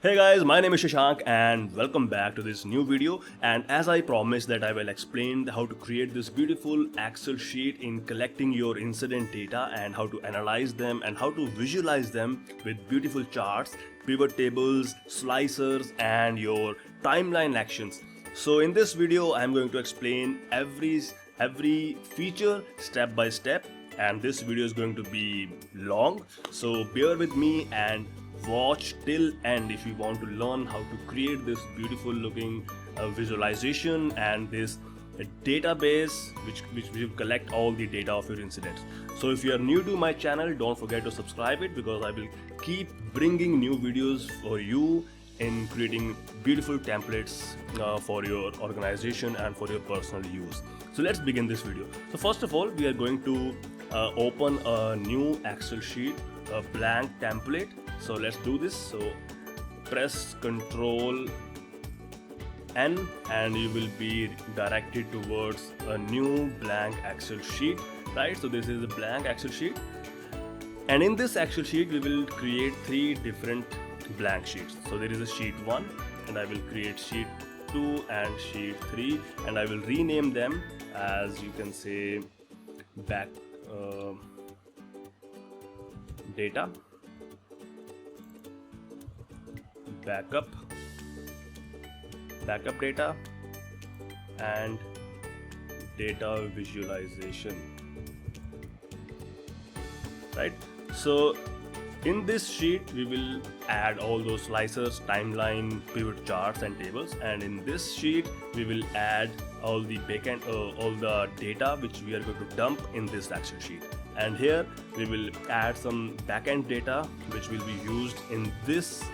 Hey guys, my name is Shashank and welcome back to this new video. And as I promised that I will explain how to create this beautiful Excel sheet in collecting your incident data and how to analyze them and how to visualize them with beautiful charts, pivot tables, slicers and your timeline actions. So in this video, I'm going to explain every feature step by step, and this video is going to be long. So bear with me and watch till end if you want to learn how to create this beautiful looking visualization and this database which will collect all the data of your incidents. So if you are new to my channel, don't forget to subscribe it, because I will keep bringing new videos for you in creating beautiful templates for your organization and for your personal use. So let's begin this video. So first of all, we are going to open a new Excel sheet, a blank template. So let's do this. So press Ctrl N and you will be directed towards a new blank Excel sheet, right? So this is a blank Excel sheet, and in this Excel sheet we will create three different blank sheets. So there is a sheet 1, and I will create sheet 2 and sheet 3, and I will rename them as, you can say, data, backup data, and data visualization, right? So in this sheet we will add all those slicers, timeline, pivot charts and tables, and in this sheet we will add all the backend all the data which we are going to dump in this Excel sheet. And here we will add some backend data which will be used in this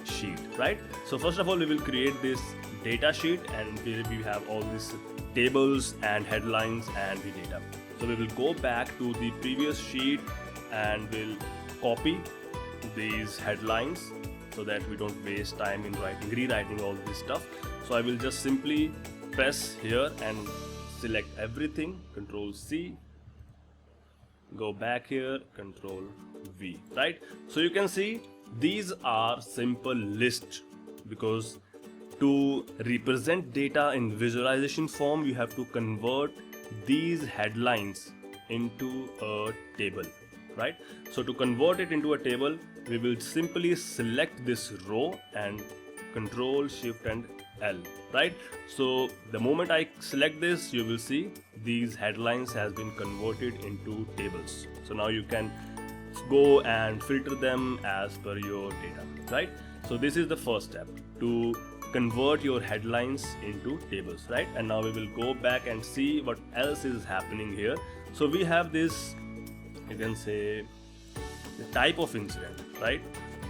sheet, right? So first of all, we will create this data sheet, and we have all these tables and headlines and the data. So we will go back to the previous sheet and we'll copy these headlines so that we don't waste time in rewriting all this stuff. So I will just simply press here and select everything, Control C, go back here, Control V, right? So you can see these are simple lists, because to represent data in visualization form you have to convert these headlines into a table, right? So to convert it into a table, we will simply select this row and Control Shift and L, right? So the moment I select this, you will see these headlines has been converted into tables. So now you can go and filter them as per your data, right? So this is the first step, to convert your headlines into tables, right? And now we will go back and see what else is happening here. So we have this, you can say, the type of incident, right?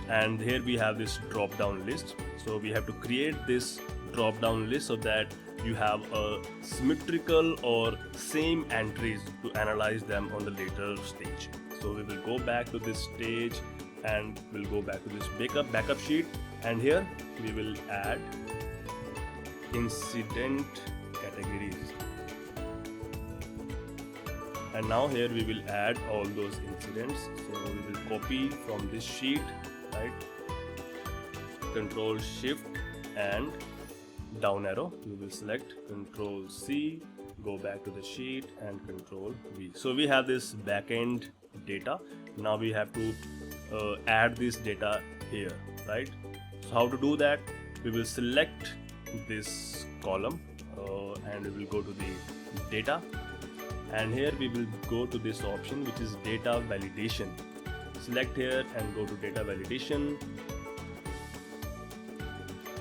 And here we have this drop down list. So we have to create this drop down list so that you have a symmetrical or same entries to analyze them on the later stage. So we will go back to this stage and we'll go back to this backup sheet, and here we will add incident categories, and now here we will add all those incidents. So we will copy from this sheet, right? Control Shift and down arrow, we will select Control C, go back to the sheet and Control V. So we have this backend data. Now we have to add this data here, right? So how to do that? We will select this column and we will go to the data, and here we will go to this option which is data validation. Select here and go to data validation.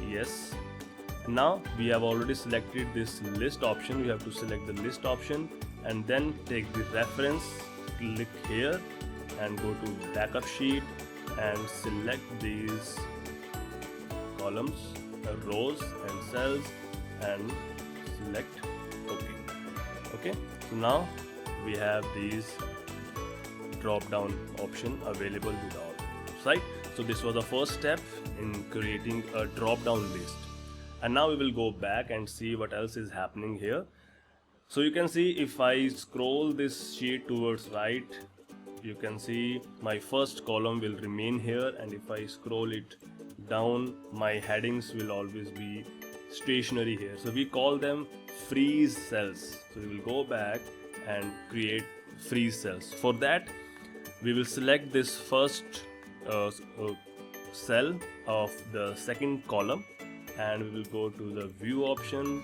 Yes. Now we have already selected this list option. We have to select the list option and then take the reference, click here and go to backup sheet and select these columns, rows and cells, and select OK. Okay, so now we have these drop down option available with all, right? So this was the first step in creating a drop down list. And now we will go back and see what else is happening here. So you can see if I scroll this sheet towards right, you can see my first column will remain here, and if I scroll it down, my headings will always be stationary here. So we call them freeze cells. So we will go back and create freeze cells. For that, we will select this first cell of the second column, and we will go to the view option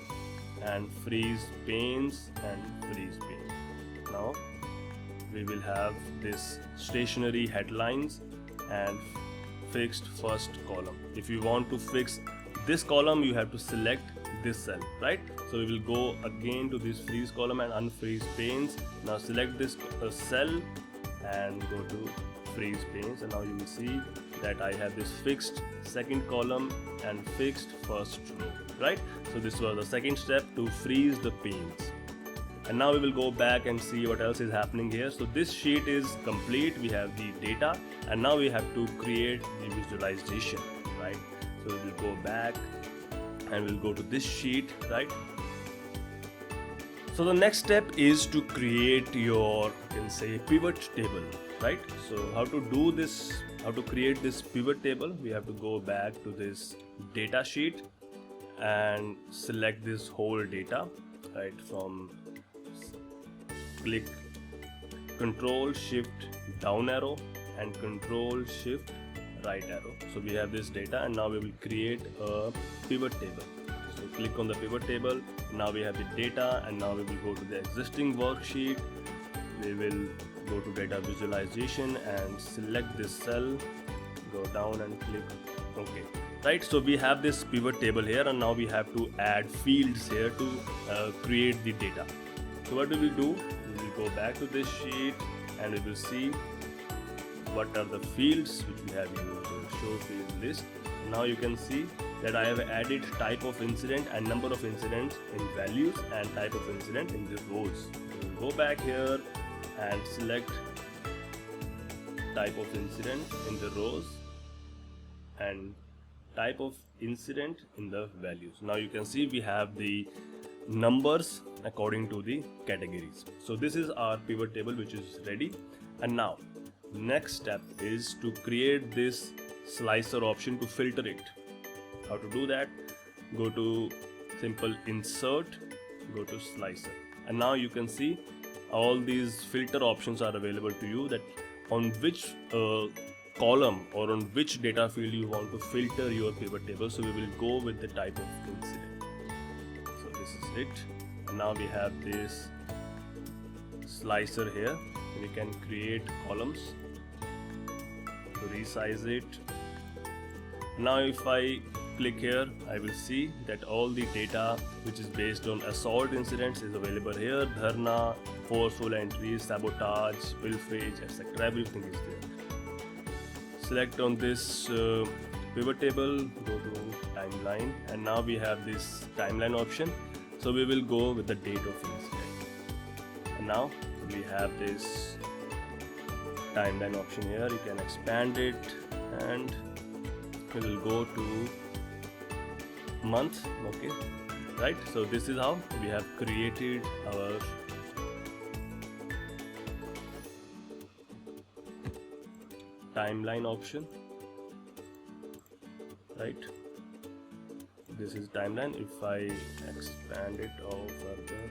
and freeze panes and freeze pane. Now we will have this stationary headlines and fixed first column. If you want to fix this column, you have to select this cell, right? So we will go again to this freeze column and unfreeze panes. Now select this cell and go to freeze panes, and now you will see that I have this fixed second column and fixed first row, right? So this was the second step to freeze the panes. And now we will go back and see what else is happening here. So this sheet is complete. We have the data, and now we have to create the visualization, right? So we will go back and we'll go to this sheet, right? So the next step is to create your, you can say, pivot table, right? So how to do this, how to create this pivot table, we have to go back to this data sheet and select this whole data, right? From click Control Shift down arrow and Control Shift right arrow. So we have this data, and now we will create a pivot table. So click on the pivot table. Now we have the data, and now we will go to the existing worksheet. We will go to data visualization and select this cell, go down and click OK. Right, so we have this pivot table here, and now we have to add fields here to create the data. So what do? We will go back to this sheet and we will see what are the fields which we have used. So show field list. Now you can see that I have added type of incident and number of incidents in values and type of incident in the rows. We will go back here and select type of incident in the rows and type of incident in the values. Now you can see we have the numbers according to the categories. So this is our pivot table which is ready. And now next step is to create this slicer option to filter it. How to do that? Go to simple insert, go to slicer, and now you can see all these filter options are available to you, that on which column or on which data field you want to filter your pivot table. So we will go with the type of incident. So this is it. Now we have this slicer here. We can create columns to resize it. Now if I click here, I will see that all the data which is based on assault incidents is available here. Dharna, forceful entries, sabotage, pilferage, etc. Everything is there. Select on this pivot table, go to timeline, and now we have this timeline option. So we will go with the date of incident. And now we have this timeline option here. You can expand it, and we will go to month. Okay, right? So this is how we have created our timeline option, right? This is timeline. If I expand it further,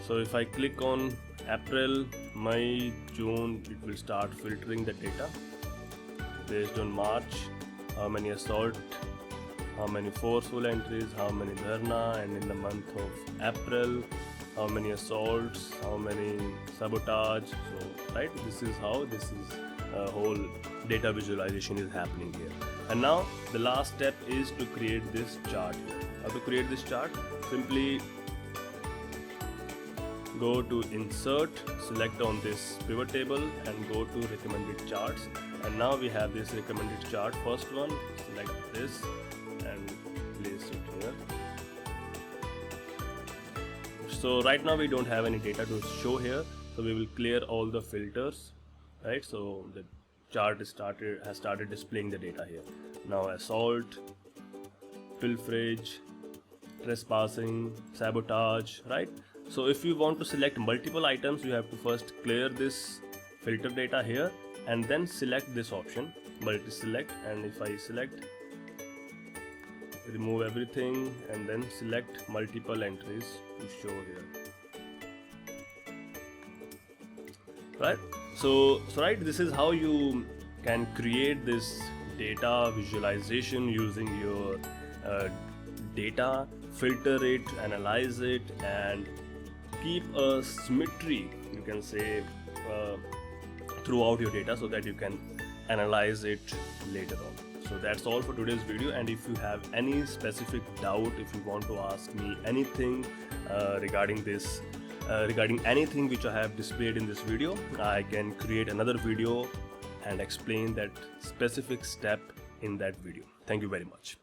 so if I click on April, May, June, it will start filtering the data based on March, how many assault, how many forceful entries, how many dharna, and in the month of April, how many assaults, how many sabotage. So right, this is how this is whole data visualization is happening here. And now the last step is to create this chart here. How to create this chart? Simply go to insert, select on this pivot table and go to recommended charts. And now we have this recommended chart. First one, select this and place it here. So right now we don't have any data to show here, so we will clear all the filters, right? So the chart has started displaying the data here. Now assault, pilferage, trespassing, sabotage, right? So if you want to select multiple items, you have to first clear this filter data here and then select this option. multi-select, and if I select, remove everything and then select multiple entries to show here. Right, so right, this is how you can create this data visualization using your data, filter it, analyze it, and keep a symmetry, you can say, throughout your data so that you can analyze it later on. So that's all for today's video, and if you have any specific doubt, if you want to ask me anything regarding this, regarding anything which I have displayed in this video, I can create another video and explain that specific step in that video. Thank you very much.